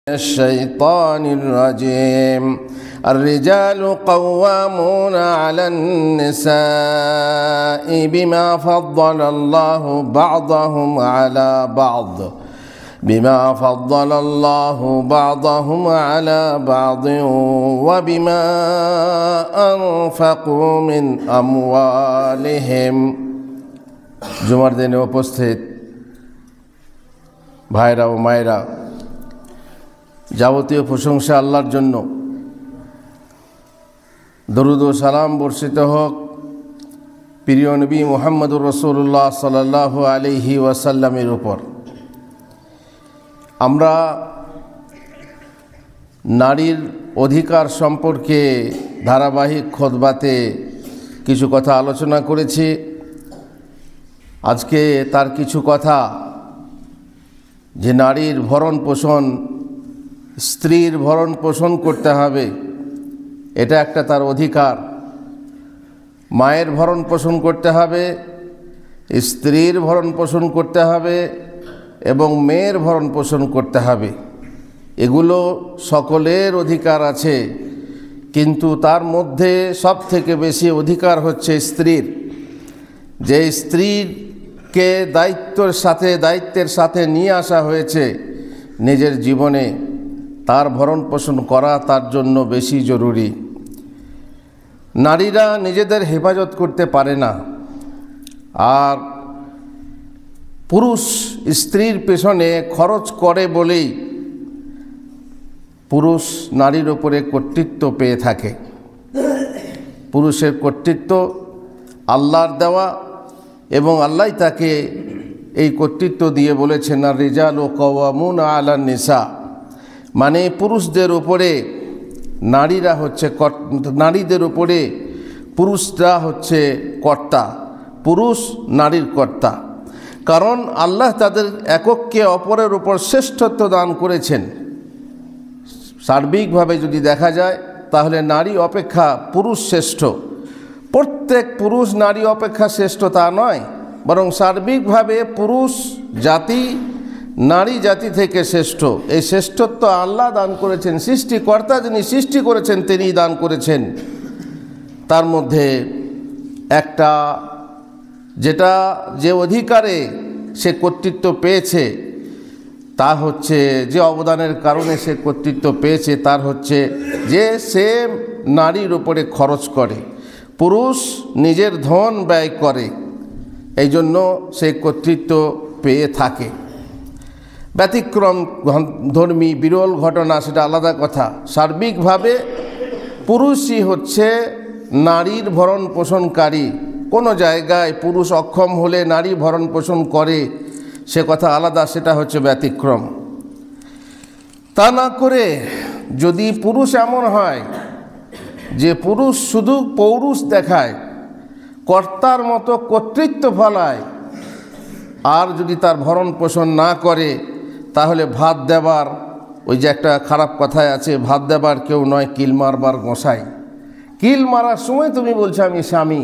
الشيطان الرجيم الرجال قوامون على النساء بما فضل الله بعضهم على على بعض وبما أنفقوا من أموالهم জুমার দিনে উপস্থিত ভাইরা ও মায়েরা, যাবতীয় প্রশংসা আল্লাহর জন্য। দরুদ ও সালাম বর্ষিত হোক প্রিয় নবী মুহাম্মদুর রাসূলুল্লাহ সাল্লাল্লাহু আলাইহি ওয়াসাল্লামের উপর। আমরা নারীর অধিকার সম্পর্কে ধারাবাহিক খুতবাতে কিছু কথা আলোচনা করেছি। আজকে তার কিছু কথা, যে নারীর ভরণ পোষণ, স্ত্রীর ভরণ পোষণ করতে হবে, এটা একটা তার অধিকার। মায়ের ভরণ পোষণ করতে হবে, স্ত্রীর ভরণ পোষণ করতে হবে এবং মেয়ের ভরণ পোষণ করতে হবে। এগুলো সকলের অধিকার আছে, কিন্তু তার মধ্যে সব থেকে বেশি অধিকার হচ্ছে স্ত্রীর। যে স্ত্রীকে দায়িত্বের সাথে নিয়ে আসা হয়েছে নিজের জীবনে, তার ভরণ পোষণ করা তার জন্য বেশি জরুরি। নারীরা নিজেদের হেফাজত করতে পারে না, আর পুরুষ স্ত্রীর পেছনে খরচ করে বলেই পুরুষ নারীর উপরে কর্তৃত্ব পেয়ে থাকে। পুরুষের কর্তৃত্ব আল্লাহর দেওয়া, এবং আল্লাহ তাকে এই কর্তৃত্ব দিয়ে বলেছেন আর রিজালু কাওয়ামুনা আলান নিসা, মানে পুরুষদের উপরে নারীরা হচ্ছে নারীদের উপরে পুরুষরা হচ্ছে কর্তা, পুরুষ নারীর কর্তা। কারণ আল্লাহ তাদের এককে অপরের উপর শ্রেষ্ঠত্ব দান করেছেন। সার্বিকভাবে যদি দেখা যায় তাহলে নারী অপেক্ষা পুরুষ শ্রেষ্ঠ। প্রত্যেক পুরুষ নারী অপেক্ষা শ্রেষ্ঠ তা নয়, বরং সার্বিকভাবে পুরুষ জাতি নারী জাতি থেকে শ্রেষ্ঠ। এই শ্রেষ্ঠত্ব আল্লাহ দান করেছেন, সৃষ্টিকর্তা যিনি সৃষ্টি করেছেন তিনি দান করেছেন। তার মধ্যে একটা, যে অধিকারে সে কর্তৃত্ব পেয়েছে, তা হচ্ছে, যে অবদানের কারণে সে কর্তৃত্ব পেয়েছে তার হচ্ছে যে সে নারীর উপরে খরচ করে, পুরুষ নিজের ধন ব্যয় করে, এই জন্য সে কর্তৃত্ব পেয়ে থাকে। ব্যতিক্রম ধর্মী বিরল ঘটনা সেটা আলাদা কথা। সার্বিকভাবে পুরুষই হচ্ছে নারীর ভরণ পোষণকারী। কোনো জায়গায় পুরুষ অক্ষম হলে নারী ভরণ পোষণ করে, সে কথা আলাদা, সেটা হচ্ছে ব্যতিক্রম। তা না করে যদি পুরুষ এমন হয় যে পুরুষ শুধু পৌরুষ দেখায়, কর্তার মতো কর্তৃত্ব ফলায়, আর যদি তার ভরণ পোষণ না করে, তাহলে ভাত দেবার, ওই যে একটা খারাপ কথায় আছে, ভাত দেবার কেউ নয় কিল মারবার গোসাই। কিল মারার সময় তুমি বলছো আমি স্বামী,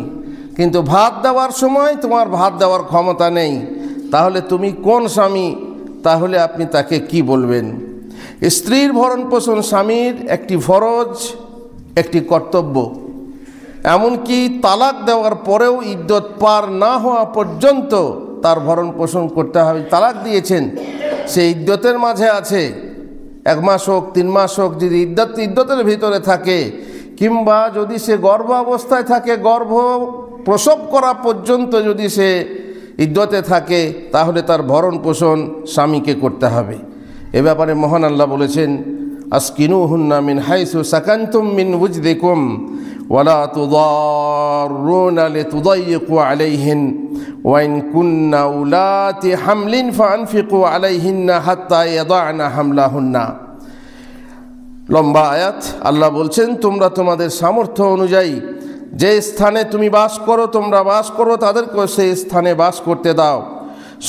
কিন্তু ভাত দেওয়ার সময় তোমার ভাত দেওয়ার ক্ষমতা নেই, তাহলে তুমি কোন স্বামী? তাহলে আপনি তাকে কি বলবেন? স্ত্রীর ভরণ পোষণ স্বামীর একটি ফরজ, একটি কর্তব্য। এমনকি তালাক দেওয়ার পরেও ইদ্যত পার না হওয়া পর্যন্ত তার ভরণ পোষণ করতে হবে। তালাক দিয়েছেন, সে ইদ্যতের মাঝে আছে, 1 মাস হোক 3 মাস হোক, যদি ইদ্যতের ভিতরে থাকে, কিংবা যদি সে গর্ভ অবস্থায় থাকে, গর্ভ প্রসব করা পর্যন্ত যদি সে ইদ্যতে থাকে, তাহলে তার ভরণ পোষণ স্বামীকে করতে হবে। এ ব্যাপারে মহান আল্লাহ বলেছেন, আসকিনুহুন্না মিন হাইসু সাকানতুম মিন উজদিকুম ওয়ালা তুদাররুনা লিতুদাইয়িকু আলাইহিন ওয়া ইন কুননা উলাতি হামলিন ফাআনফিকু আলাইহিন্না হাত্তা ইয়াদা'না হামলাহুন্না। লম্বা আয়াত। আল্লাহ বলছেন, তোমরা তোমাদের সামর্থ্য অনুযায়ী যে স্থানে তুমি বাস করো, তাদেরকে সেই স্থানে বাস করতে দাও।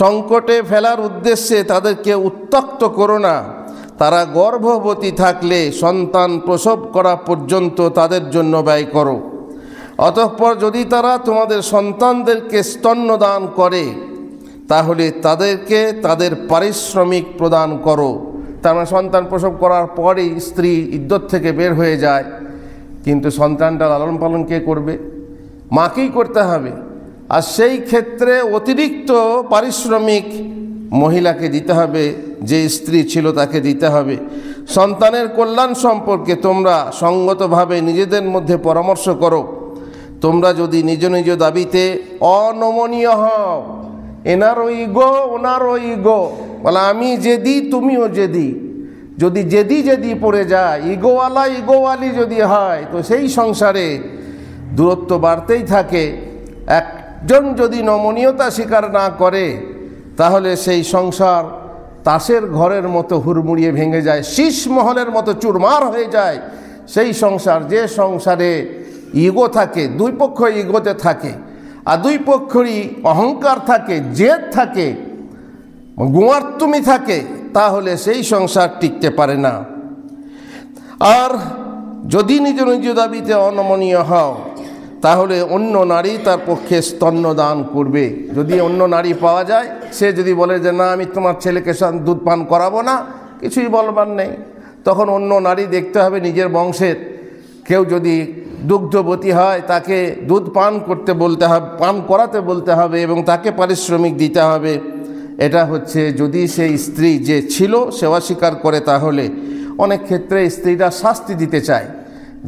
সংকটে ফেলার উদ্দেশ্যে তাদেরকে উত্ত্যক্ত করো না। তারা গর্ভবতী থাকলে সন্তান প্রসব করা পর্যন্ত তাদের জন্য ব্যয় করো। অতঃপর যদি তারা তোমাদের সন্তানদেরকে স্তন্যদান করে, তাহলে তাদেরকে তাদের পারিশ্রমিক প্রদান করো। তার মানে সন্তান প্রসব করার পরেই স্ত্রী ইদ্যত থেকে বের হয়ে যায়, কিন্তু সন্তানটা লালন পালন কে করবে? মাকেই করতে হবে। আর সেই ক্ষেত্রে অতিরিক্ত পারিশ্রমিক মহিলাকে দিতে হবে, যে স্ত্রী ছিল তাকে দিতে হবে। সন্তানের কল্যাণ সম্পর্কে তোমরা সঙ্গতভাবে নিজেদের মধ্যে পরামর্শ করো। তোমরা যদি নিজ নিজ দাবিতে অনমনীয় হও, এনারও ইগো ওনারও ইগো, বলে আমি জেদি তুমিও জেদি, যদি জেদি জেদি পড়ে যায়, ইগোওয়ালা ইগোওয়ালি যদি হয়, তো সেই সংসারে দূরত্ব বাড়তেই থাকে। একজন যদি নমনীয়তা স্বীকার না করে, তাহলে সেই সংসার তাসের ঘরের মতো হুড়মুড়িয়ে ভেঙে যায়, শীষ মহলের মতো চুরমার হয়ে যায় সেই সংসার। যে সংসারে ইগো থাকে, দুই পক্ষ ইগোতে থাকে, আর দুই পক্ষরই অহংকার থাকে, জেদ থাকে, গোয়ার্তুমি থাকে, তাহলে সেই সংসার টিকতে পারে না। আর যদি নিজ নিজ দাবিতে অনমনীয় হও, তাহলে অন্য নারী তার পক্ষে স্তন্যদান করবে। যদি অন্য নারী পাওয়া যায়, সে যদি বলে যে না আমি তোমার ছেলেকে দুধ পান করাবো না, কিছুই বলবার নেই, তখন অন্য নারী দেখতে হবে নিজের বংশের কেউ যদি দুগ্ধবতী হয়, তাকে দুধ পান করতে বলতে হবে, পান করাতে বলতে হবে, এবং তাকে পারিশ্রমিক দিতে হবে। এটা হচ্ছে যদি সেই স্ত্রী যে ছিল সে অস্বীকার করে, তাহলে অনেক ক্ষেত্রে স্ত্রীরা শাস্তি দিতে চায়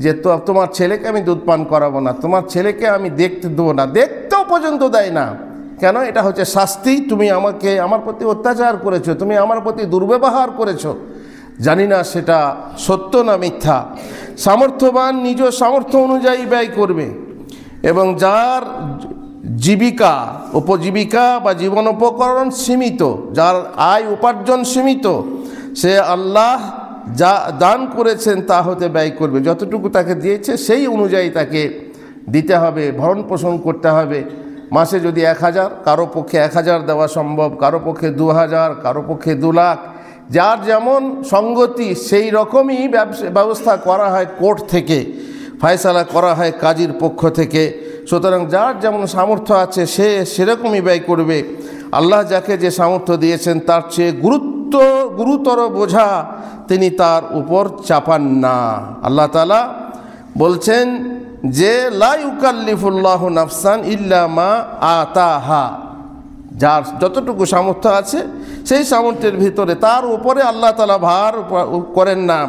যে তোমার ছেলেকে আমি দুধ পান করাবো না, তোমার ছেলেকে আমি দেখতে দেবো না, দেখতেও পর্যন্ত দেয় না। কেন? এটা হচ্ছে শাস্তি। তুমি আমাকে, আমার প্রতি অত্যাচার করেছো, তুমি আমার প্রতি দুর্ব্যবহার করেছো। জানি না সেটা সত্য না মিথ্যা। সামর্থ্যবান নিজ সামর্থ্য অনুযায়ী ব্যয় করবে, এবং যার জীবিকা উপজীবিকা বা জীবন উপকরণ সীমিত, যার আয় উপার্জন সীমিত, সে আল্লাহ যা দান করেছেন তা হতে ব্যয় করবে। যতটুকু তাকে দিয়েছে সেই অনুযায়ী তাকে দিতে হবে, ভরণ পোষণ করতে হবে। মাসে যদি 1000, কারো পক্ষে 1000 দেওয়া সম্ভব, কারো পক্ষে 2000, কারো পক্ষে 2 লাখ, যার যেমন সঙ্গতি সেই রকমই ব্যবস্থা করা হয়, কোর্ট থেকে ফয়সালা করা হয় কাজীর পক্ষ থেকে। সুতরাং যার যেমন সামর্থ্য আছে সে সেরকমই ব্যয় করবে। আল্লাহ যাকে যে সামর্থ্য দিয়েছেন তার চেয়ে গুরুতর বোঝা তিনি তার উপর চাপান না। আল্লাহ তাআলা বলছেন যে লা ইউকাল্লিফুল্লাহু নাফসান ইল্লা মা আতাহা, যার যতটুকু সামর্থ্য আছে সেই সামর্থ্যের ভিতরে তার উপরে আল্লাহ তাআলা ভার করেন না,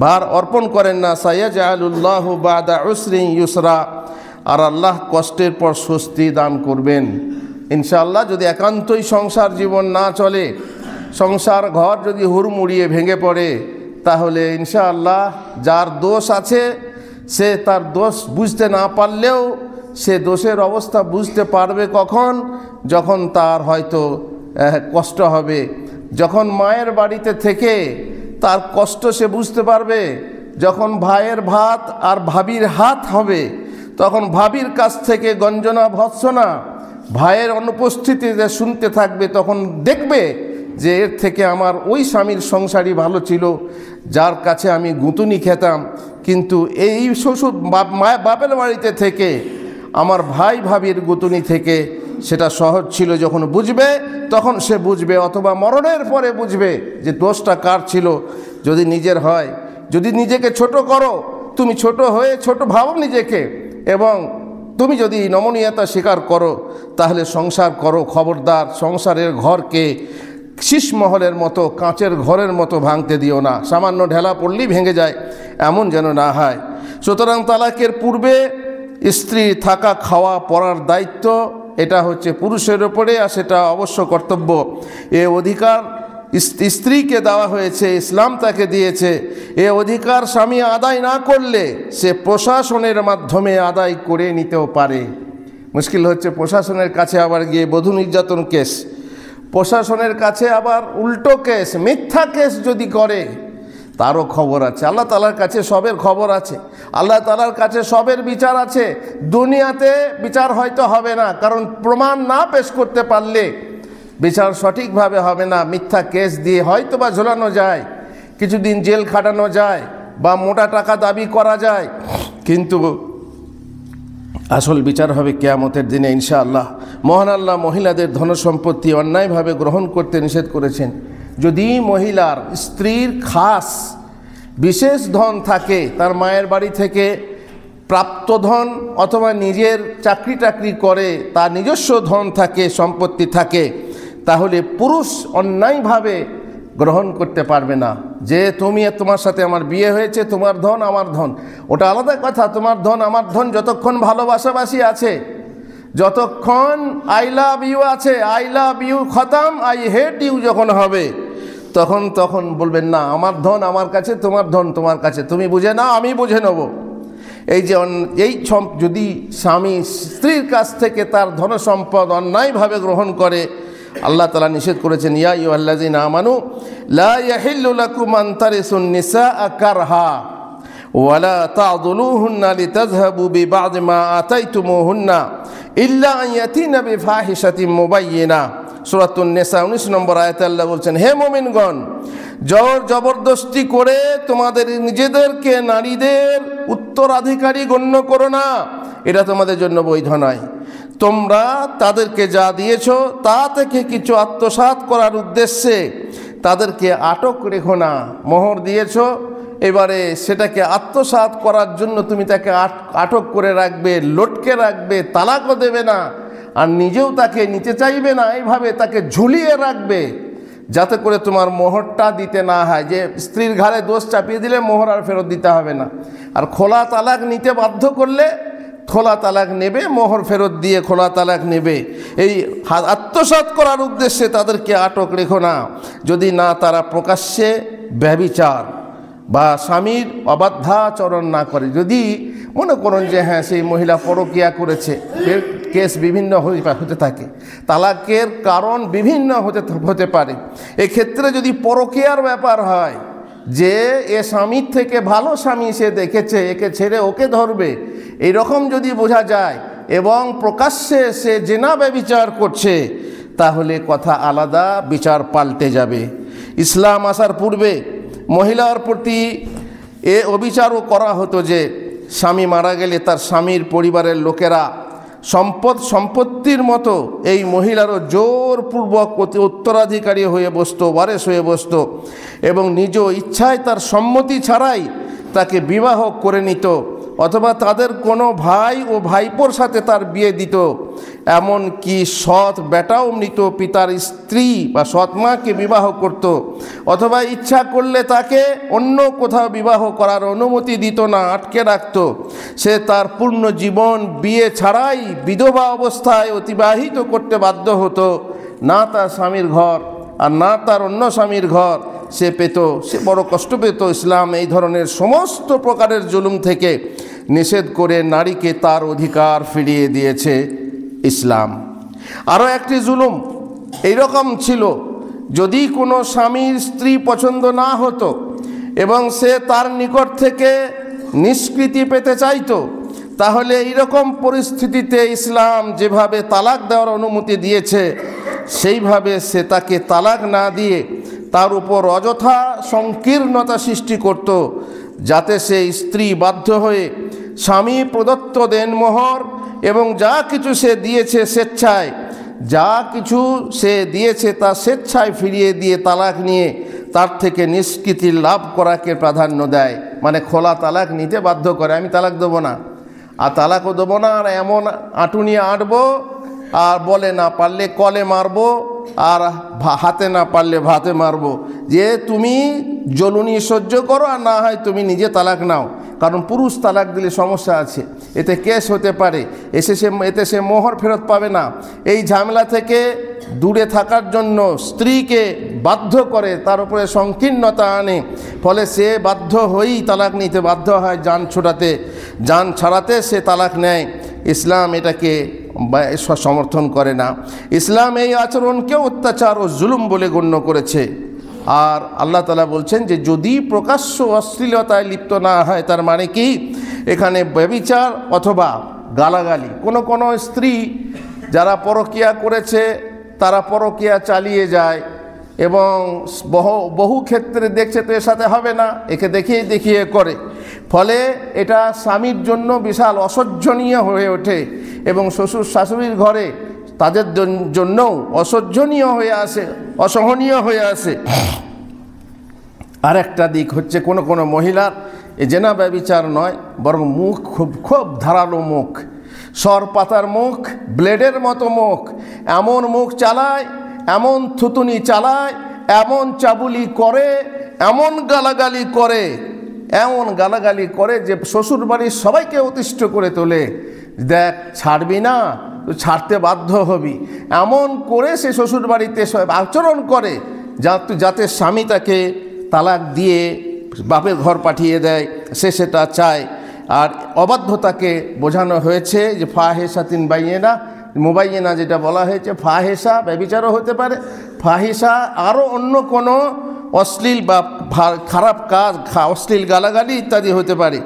ভার অর্পণ করেন না। সায়াজআলুল্লাহু বাদা উসরিন ইউসরা, আর আল্লাহ কষ্টের পর স্বস্তি দান করবেন ইনশাআল্লাহ। যদি একান্তই সংসার জীবন না চলে, সংসার ঘর যদি হুড়মুড়িয়ে ভেঙে পড়ে, তাহলে ইনশাআল্লাহ যার দোষ আছে সে তার দোষ বুঝতে না পারলেও সে দোষের অবস্থা বুঝতে পারবে কখন? যখন তার হয়তো কষ্ট হবে। যখন মায়ের বাড়িতে থেকে তার কষ্ট সে বুঝতে পারবে, যখন ভাইয়ের ভাত আর ভাবির হাত হবে, তখন ভাবির কাছ থেকে গঞ্জনা ভৎসনা ভাইয়ের অনুপস্থিতিতে শুনতে থাকবে, তখন দেখবে যে এর থেকে আমার ওই স্বামীর সংসারই ভালো ছিল, যার কাছে আমি গুঁতুনি খেতাম। কিন্তু এই শ্বশুর বাপের বাড়িতে থেকে আমার ভাই ভাবির গুঁতুনি থেকে সেটা সহজ ছিল। যখন বুঝবে তখন সে বুঝবে, অথবা মরণের পরে বুঝবে যে দোষটা কার ছিল। যদি নিজের হয়, যদি নিজেকে ছোট করো, তুমি ছোট হয়ে ছোট ভাবো নিজেকে, এবং তুমি যদি নমনীয়তা স্বীকার করো, তাহলে সংসার করো। খবরদার সংসারের ঘরকে শীষমহলের মতো, কাঁচের ঘরের মতো ভাঙতে দিও না। সামান্য ঢেলা পড়লেই ভেঙে যায়, এমন যেন না হয়। সুতরাং তালাকের পূর্বে স্ত্রী থাকা, খাওয়া, পড়ার দায়িত্ব এটা হচ্ছে পুরুষের ওপরে, আর সেটা অবশ্য কর্তব্য। এ অধিকার স্ত্রীকে দেওয়া হয়েছে, ইসলাম তাকে দিয়েছে। এ অধিকার স্বামী আদায় না করলে সে প্রশাসনের মাধ্যমে আদায় করে নিতেও পারে। মুশকিল হচ্ছে প্রশাসনের কাছে আবার গিয়ে বধূ নির্যাতন কেস, প্রশাসনের কাছে আবার উল্টো কেস, মিথ্যা কেস যদি করে, তারও খবর আছে। আল্লাহ তাআলার কাছে সবের খবর আছে, আল্লাহ তাআলার কাছে সবের বিচার আছে। দুনিয়াতে বিচার হয়তো হবে না, কারণ প্রমাণ না পেশ করতে পারলে বিচার সঠিকভাবে হবে না। মিথ্যা কেস দিয়ে হয়তো বা ঝোলানো যায়, কিছুদিন জেল খাটানো যায়, বা মোটা টাকা দাবি করা যায়, কিন্তু আসল বিচার হবে কিয়ামতের দিনে ইনশাআল্লাহ। মহান আল্লাহ মহিলাদের ধনসম্পত্তি অন্যায়ভাবে গ্রহণ করতে নিষেধ করেছেন। যদি মহিলার স্ত্রীর খাস বিশেষ ধন থাকে, তার মায়ের বাড়ি থেকে প্রাপ্ত ধন অথবা নিজের চাকরি টাকরি করে তার নিজস্ব ধন থাকে, সম্পত্তি থাকে, তাহলে পুরুষ অন্যায়ভাবে গ্রহণ করতে পারবে না যে তোমার সাথে আমার বিয়ে হয়েছে, তোমার ধন আমার ধন। ওটা আলাদা কথা, তোমার ধন আমার ধন যতক্ষণ ভালোবাসাবাসি আছে, যতক্ষণ আই লাভ ইউ আছে, আই লাভ ইউ খতম, আই হেট ইউ যখন হবে, তখন বলবেন না আমার ধন আমার কাছে, তোমার ধন তোমার কাছে, তুমি বুঝে নাও আমি বুঝে নেব। যদি স্বামী স্ত্রীর কাছ থেকে তার ধনসম্পদ অন্যায়ভাবে গ্রহণ করে, আল্লাহ তাআলা নিষেধ করেছেন, ইয়া আইয়ুহাল্লাযীনা আমানু লা ইয়াহিল্লু লাকুম আন তারিসুন নিসাআ কারহা ওয়ালা তা'দুলুহুন্না লিতাযহাবু বিবা'দি মা আতাইতুমুহুন্না ইল্লা আন ইয়াতিনা বিফাহিশাতিন মুবায়্যিনাহ। সূরাতুন নিসা 19 নম্বর আয়াতে আল্লাহ বলছেন, হে মুমিনগণ, জোর জবরদস্তি করে তোমাদের নিজেদেরকে নারীদের উত্তরাধিকারী গণ্য করো না, এটা তোমাদের জন্য বৈধ নয়। তোমরা তাদেরকে যা দিয়েছ তা থেকে কিছু আত্মসাৎ করার উদ্দেশ্যে তাদেরকে আটক রেখো না। মোহর দিয়েছ, এবারে সেটাকে আত্মসাৎ করার জন্য তুমি তাকে আটক করে রাখবে, লটকে রাখবে, তালাকও দেবে না, আর নিজেও তাকে নিতে চাইবে না, এইভাবে তাকে ঝুলিয়ে রাখবে যাতে করে তোমার মোহরটা দিতে না হয়। যে স্ত্রীর ঘাড়ে দোষ চাপিয়ে দিলে মোহর আর ফেরত দিতে হবে না, আর খোলা তালাক নিতে বাধ্য করলে খোলা তালাক নেবে, মোহর ফেরত দিয়ে খোলা তালাক নেবে। এই আত্মসাৎ করার উদ্দেশ্যে তাদেরকে আটক রেখো না, যদি না তারা প্রকাশ্যে ব্যভিচার বা স্বামীর অবাধ্যাচরণ না করে। যদি মনে করুন যে হ্যাঁ সেই মহিলা পরকীয়া করেছে, কেস বিভিন্ন হতে থাকে, তালাকের কারণ বিভিন্ন হতে পারে। এক্ষেত্রে যদি পরকীয়ার ব্যাপার হয় যে এ স্বামীর থেকে ভালো স্বামী সে দেখেছে, একে ছেড়ে ওকে ধরবে, এইরকম যদি বোঝা যায় এবং প্রকাশ্যে সে জেনা ব্যভিচার করছে, তাহলে কথা আলাদা, বিচার পাল্টে যাবে। ইসলাম আসার পূর্বে মহিলার প্রতি এ অবিচারও করা হতো যে স্বামী মারা গেলে তার স্বামীর পরিবারের লোকেরা সম্পত্তির মতো এই মহিলারও জোরপূর্বক উত্তরাধিকারী হয়ে বসত, ওয়ারেস হয়ে বসত, এবং নিজ ইচ্ছায় তার সম্মতি ছাড়াই তাকে বিবাহ করে নিত, অথবা তাদের কোনো ভাই ও ভাইপোর সাথে তার বিয়ে দিত। এমন কি সৎ বেটাও মৃত পিতার স্ত্রী বা সৎ মাকে বিবাহ করত, অথবা ইচ্ছা করলে তাকে অন্য কোথাও বিবাহ করার অনুমতি দিত না, আটকে রাখত। সে তার পূর্ণ জীবন বিয়ে ছাড়াই বিধবা অবস্থায় অতিবাহিত করতে বাধ্য হতো। না তার স্বামীর ঘর আর না তার অন্য স্বামীর ঘর সে পেত, সে বড় কষ্ট পেত। ইসলাম এই ধরনের সমস্ত প্রকারের জুলুম থেকে নিষেধ করে নারীকে তার অধিকার ফিরিয়ে দিয়েছে ইসলাম। আরও একটি জুলুম এইরকম ছিল, যদি কোনো স্বামীর স্ত্রী পছন্দ না হতো এবং সে তার নিকট থেকে নিষ্কৃতি পেতে চাইতো, তাহলে এইরকম পরিস্থিতিতে ইসলাম যেভাবে তালাক দেওয়ার অনুমতি দিয়েছে, সেইভাবে সে তাকে তালাক না দিয়ে তার উপর অযথা সংকীর্ণতা সৃষ্টি করত, যাতে সে স্ত্রী বাধ্য হয়ে স্বামী প্রদত্ত দেনমোহর এবং যা কিছু সে দিয়েছে স্বেচ্ছায়, যা কিছু সে দিয়েছে তা স্বেচ্ছায় ফিরিয়ে দিয়ে তালাক নিয়ে তার থেকে নিষ্কৃতি লাভ করাকে প্রাধান্য দেয়। মানে খোলা তালাক নিতে বাধ্য করে, আমি তালাক দেবো না, আর তালাকও দেবো না, আর এমন আঁটুনিয়ে আঁটবো, আর বলে না পারলে কলে মারবো, আর হাতে না পারলে ভাতে মারবো, যে তুমি জ্বলুনি সহ্য করো, আর না হয় তুমি নিজে তালাক নাও। কারণ পুরুষ তালাক দিলে সমস্যা আছে, এতে কেস হতে পারে, এতে সে মোহর ফেরত পাবে না। এই ঝামেলা থেকে দূরে থাকার জন্য স্ত্রীকে বাধ্য করে, তার উপরে সংকীর্ণতা আনে, ফলে সে বাধ্য হয়েই তালাক নিতে বাধ্য হয়, জান ছাড়াতে সে তালাক নেয়। ইসলাম এটাকে সমর্থন করে না। ইসলাম এই আচরণকে অত্যাচার ও জুলুম বলে গণ্য করেছে। আর আল্লাহ তাআলা বলছেন যে যদি প্রকাশ্য অশ্লীলতায় লিপ্ত না হয়, তার মানে কি এখানে ব্যভিচার অথবা গালাগালি। কোনো স্ত্রী যারা পরকীয়া করেছে তারা পরকীয়া চালিয়ে যায় এবং বহু ক্ষেত্রে দেখছে তো এর সাথে হবে না, একে দেখিয়ে করে, ফলে এটা স্বামীর জন্য বিশাল অসহ্যনীয় হয়ে ওঠে এবং শ্বশুর শাশুড়ির ঘরে তাদের জন্যও অসহ্যনীয় হয়ে আসে, অসহনীয় হয়ে আসে। আর একটা দিক হচ্ছে কোনো কোনো মহিলার এ জেনা ব্যভিচার নয়, বরং মুখ খুব ধারালো মুখ, সর পাতার মুখ, ব্লেডের মতো মুখ, এমন মুখ চালায়, এমন থুতুনি চালায়, এমন চাবুলি করে, এমন গালাগালি করে, এমন গালাগালি করে যে শ্বশুরবাড়ির সবাইকে অতিষ্ঠ করে তোলে। দেখ, ছাড়বি না তো ছাড়তে বাধ্য হবি, এমন করে সে শ্বশুরবাড়িতে সব আচরণ করে যাতে স্বামী তাকে তালাক দিয়ে বাপের ঘর পাঠিয়ে দেয়, সে সেটা চায়। আর অবাধ্যতাকে বোঝানো হয়েছে যে ফাহেসাতিন বাইয়েনা, মুবাইয়েনা যেটা বলা হয়েছে, ফাহেসা ব্যভিচারও হতে পারে, ফাহিসা আরও অন্য কোনো অশ্লীল বা খারাপ কাজ, অশ্লীল গালাগালি ইত্যাদি হতে পারে।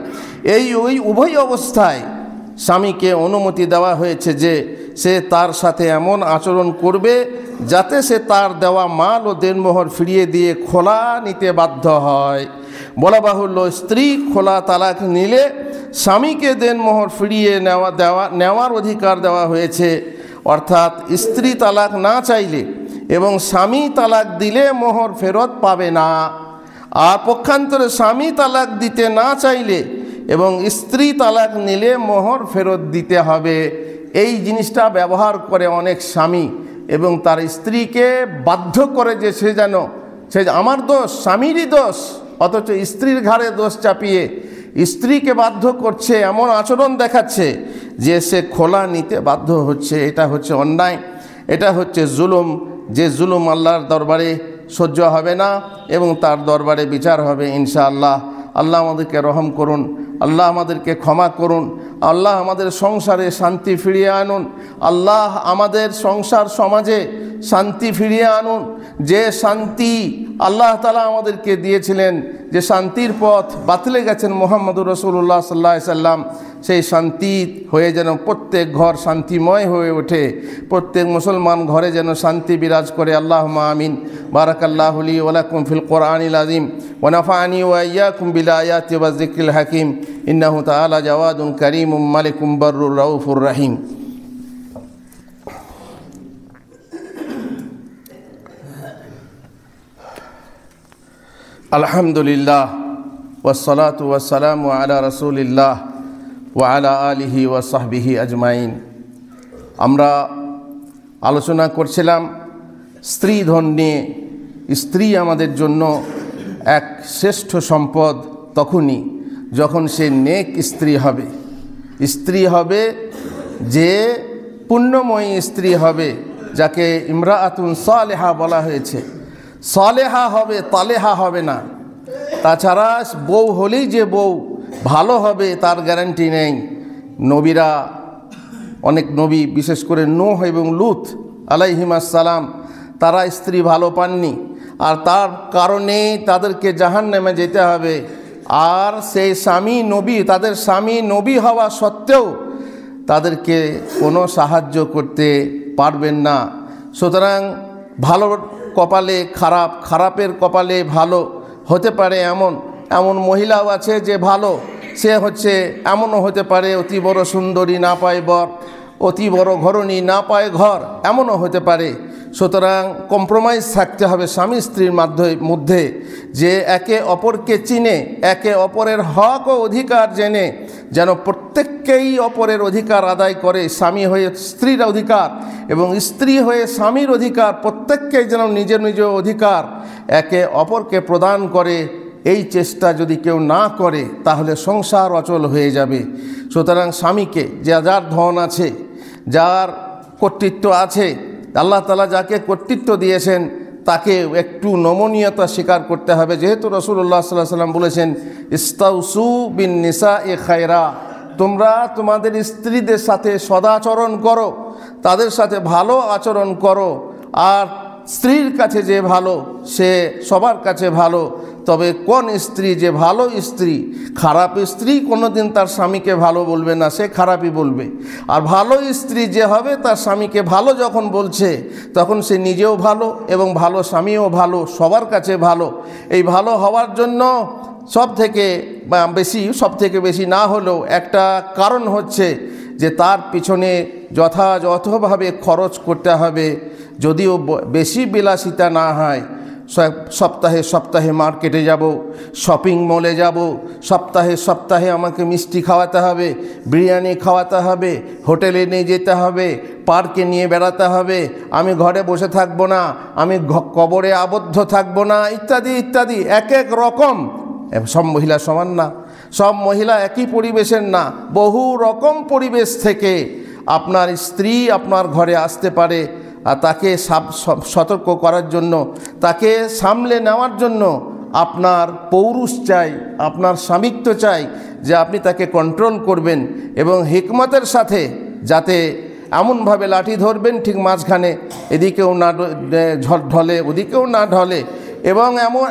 ওই উভয় অবস্থায় স্বামীকে অনুমতি দেওয়া হয়েছে যে সে তার সাথে এমন আচরণ করবে যাতে সে তার দেওয়া মাল ও দেনমোহর ফিরিয়ে দিয়ে খোলা নিতে বাধ্য হয়। বলা বাহুল্য, স্ত্রী খোলা তালাক নিলে স্বামীকে দেনমোহর ফিরিয়ে নেওয়ার অধিকার দেওয়া হয়েছে। অর্থাৎ স্ত্রী তালাক না চাইলে এবং স্বামী তালাক দিলে মোহর ফেরত পাবে না। আর পক্ষান্তরে স্বামী তালাক দিতে না চাইলে এবং স্ত্রী তালাক নিলে মোহর ফেরত দিতে হবে। এই জিনিসটা ব্যবহার করে অনেক স্বামী এবং তার স্ত্রীকে বাধ্য করে যে সে আমার দোষ, স্বামীরই দোষ, অথচ স্ত্রীর ঘাড়ে দোষ চাপিয়ে স্ত্রীকে বাধ্য করছে, এমন আচরণ দেখাচ্ছে যে সে খোলা নিতে বাধ্য হচ্ছে। এটা হচ্ছে অন্যায়, এটা হচ্ছে জুলুম, যে জুলুম আল্লাহর দরবারে সহ্য হবে না এবং তার দরবারে বিচার হবে ইনশাআল্লাহ। আল্লাহ আমাদেরকে রহম করুন, আল্লাহ আমাদেরকে ক্ষমা করুন, আল্লাহ আমাদের সংসারে শান্তি ফিরিয়ে আনুন, আল্লাহ আমাদের সংসার সমাজে শান্তি ফিরিয়ে আনুন। যে শান্তি আল্লাহ তাআলা আমাদেরকে দিয়েছিলেন, যে শান্তির পথ বাতলে গেছেন মুহাম্মদুর রাসূলুল্লাহ সাল্লাল্লাহু আলাইহি সাল্লাম, সেই শান্তি হয়ে যেন প্রত্যেক ঘর শান্তিময় হয়ে ওঠে, প্রত্যেক মুসলমান ঘরে যেন শান্তি বিরাজ করে। আল্লাহুম্মা আমিন। বারাকাল্লাহু লি ওয়া লাকুম ফিল কোরআনিল আযীম ওয়া নাফা'আনি ওয়া ইয়্যাকুম বিল আয়াতি ওয়াজ যিকরিল হাকীম। ইন্নাহু তাআলা জাওয়াদুন কারীমুম মালিকুম বাররুর রাউফুর রহিম। আলহামদুলিল্লাহ ওয়াসসালাতু ওয়াসসালামু আলা রাসূলিল্লাহ ওয়া আলা আলিহি ওয়া সাহবিহি আজমাইন। আমরা আলোচনা করছিলাম স্ত্রী ধন নিয়ে। স্ত্রী আমাদের জন্য এক শ্রেষ্ঠ সম্পদ তখনই যখন সে নেক স্ত্রী হবে। স্ত্রী হবে যে পুণ্যময়ী স্ত্রী হবে, যাকে ইমরাআতুন সালেহা বলা হয়েছে। সালেহা হবে, তালেহা হবে না। তাছাড়া বউ হলেই যে বউ ভালো হবে তার গ্যারান্টি নেই। নবীরা, অনেক নবী, বিশেষ করে নূহ এবং লূত আলাইহিমাস সালাম, তারা স্ত্রী ভালো পাননি, আর তার কারণে তাদেরকে জাহান্নামে যেতে হবে। আর সেই স্বামী নবী, তাদের স্বামী নবী হওয়া সত্ত্বেও তাদেরকে কোনো সাহায্য করতে পারবেন না। সুতরাং ভালো কপালে খারাপ, খারাপের কপালে ভালো হতে পারে এমন মহিলাও আছে যে ভালো, সে হচ্ছে এমনও হতে পারে অতি বড় সুন্দরী না পায় বর, অতি বড় ঘরণী না পায় ঘর, এমনও হতে পারে। সুতরাং কম্প্রোমাইজ থাকতে হবে স্বামী স্ত্রীর মধ্যে, যে একে অপরকে চিনে, একে অপরের হক ও অধিকার জেনে যেন প্রত্যেককেই অপরের অধিকার আদায় করে। স্বামী হয়ে স্ত্রীর অধিকার এবং স্ত্রী হয়ে স্বামীর অধিকার, প্রত্যেককেই যেন নিজের নিজ অধিকার একে অপরকে প্রদান করে। এই চেষ্টা যদি কেউ না করে তাহলে সংসার অচল হয়ে যাবে। সুতরাং স্বামীকে, যার ধন আছে, যার কর্তৃত্ব আছে, আল্লাহ তাআলা যাকে কর্তৃত্ব দিয়েছেন তাকে একটু নমনীয়তা স্বীকার করতে হবে। যেহেতু রাসূলুল্লাহ সাল্লাল্লাহু আলাইহি ওয়াসাল্লাম বলেছেন, ইস্তাউসু বিন নিসাই খায়রা, তোমরা তোমাদের স্ত্রীদের সাথে সদাচরণ করো, তাদের সাথে ভালো আচরণ করো। আর স্ত্রীর কাছে যে ভালো সে সবার কাছে ভালো। তবে কোন স্ত্রী যে ভালো স্ত্রী, খারাপ স্ত্রী কোনোদিন তার স্বামীকে ভালো বলবে না, সে খারাপই বলবে। আর ভালো স্ত্রী যে হবে তার স্বামীকে ভালো যখন বলছে তখন সে নিজেও ভালো এবং ভালো স্বামীও ভালো, সবার কাছে ভালো। এই ভালো হওয়ার জন্য সব থেকে বেশি না হলেও একটা কারণ হচ্ছে যে তার পিছনে যথাযথভাবে খরচ করতে হবে। যদিও বেশি বিলাসিতা না হয়, সপ্তাহে সপ্তাহে মার্কেটে যাব, শপিং মলে যাব, সপ্তাহে সপ্তাহে আমাকে মিষ্টি খাওয়াতে হবে, বিরিয়ানি খাওয়াতে হবে, হোটেলে নিয়ে যেতে হবে, পার্কে নিয়ে বেড়াতে হবে, আমি ঘরে বসে থাকবো না, আমি কবরে আবদ্ধ থাকবো না, ইত্যাদি ইত্যাদি। এক এক রকম। সব মহিলা সমান না, সব মহিলা একই পরিবেশের না। বহু রকম পরিবেশ থেকে আপনার স্ত্রী আপনার ঘরে আসতে পারে, আর তাকে সতর্ক করার জন্য, তাকে সামলে নেওয়ার জন্য আপনার পৌরুষ চাই, আপনার স্বামিত্ব চাই, যে আপনি তাকে কন্ট্রোল করবেন এবং হিকমতের সাথে, যাতে এমনভাবে লাঠি ধরবেন ঠিক মাঝখানে, এদিকেও না ঢলে ওদিকেও না ঢলে, এবং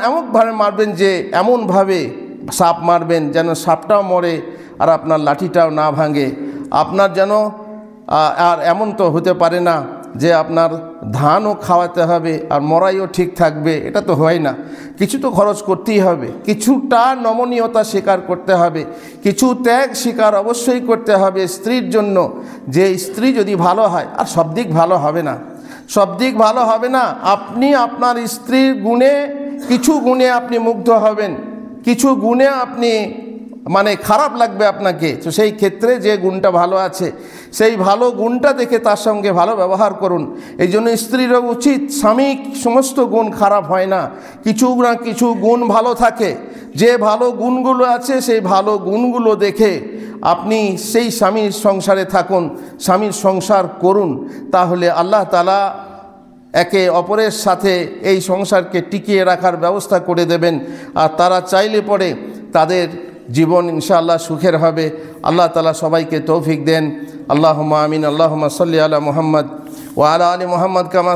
এমনভাবে মারবেন যে এমনভাবে সাপ মারবেন যেন সাপটাও মরে আর আপনার লাঠিটাও না ভাঙে। আপনার যেন আর এমন তো হতে পারে না যে আপনার ধানও খাওয়াতে হবে আর মরাইও ঠিক থাকবে, এটা তো হয় না। কিছু তো খরচ করতেই হবে, কিছুটা নমনীয়তা স্বীকার করতে হবে, কিছু ত্যাগ স্বীকার অবশ্যই করতে হবে স্ত্রীর জন্য। যে স্ত্রী যদি ভালো হয়, আর সব দিক ভালো হবে না, সব দিক ভালো হবে না। আপনি আপনার স্ত্রীর গুণে, কিছু গুণে আপনি মুগ্ধ হবেন, কিছু গুণে আপনি খারাপ লাগবে আপনাকে। তো সেই ক্ষেত্রে যে গুণটা ভালো আছে, সেই ভালো গুণটা দেখে তার সঙ্গে ভালো ব্যবহার করুন। এই জন্য স্ত্রীরও উচিত, স্বামী সমস্ত গুণ খারাপ হয় না, কিছু না কিছু গুণ ভালো থাকে। যে ভালো গুণগুলো আছে সেই ভালো গুণগুলো দেখে আপনি সেই স্বামীর সংসারে থাকুন, স্বামীর সংসার করুন। তাহলে আল্লাহ তাআলা একে অপরের সাথে এই সংসারকে টিকিয়ে রাখার ব্যবস্থা করে দেবেন। আর তারা চাইলে পরে তাদের জীবন ইনশাআল্লাহ সুখের হবে। আল্লাহ তাআলা সবাইকে তৌফিক দেন। আল্লাহুম্মা আমিন। আল্লাহুম্মা সাল্লি আলা মুহাম্মদ ওয়া আলা আলি মুহাম্মদ কামা